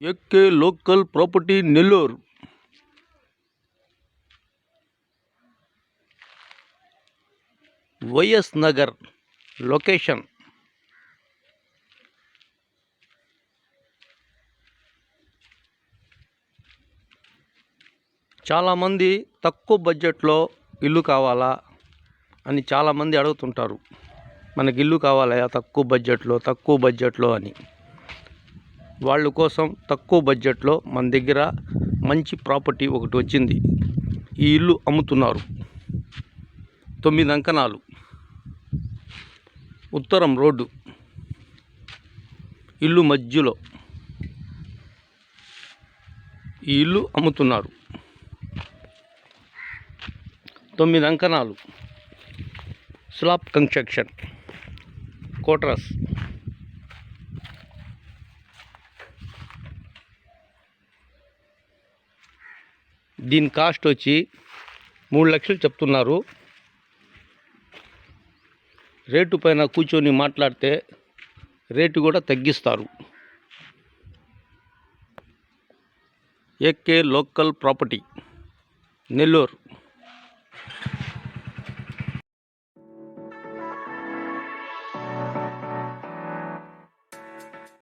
ఎక్కే local property Nellore. YS Nagar location. చాలామంది తక్కువ బడ్జెట్లో ఇల్లు కావాలా అని చాలామంది అడుగుతుంటారు. మనకి ఇల్లు కావాలా తక్కువ బడ్జెట్లో అని. వాళ్ళ కోసం తక్కువ బడ్జెట్లో మన దగ్గర మంచి ప్రాపర్టీ ఒకటి వచ్చింది. ఈ ఇల్లు అమ్ముతున్నారు. 9 అంకణాలు, ఉత్తరం రోడ్డు, ఇల్లు మధ్యలో ఈ ఇల్లు అమ్ముతున్నారు. 9 అంకణాలు, స్లాబ్ కన్స్ట్రక్షన్, కోట్రస్. దీని కాస్ట్ వచ్చి 3 లక్షలు చెప్తున్నారు. రేటు పైన కూర్చొని మాట్లాడితే రేటు కూడా తగ్గిస్తారు. AK local property Nellore.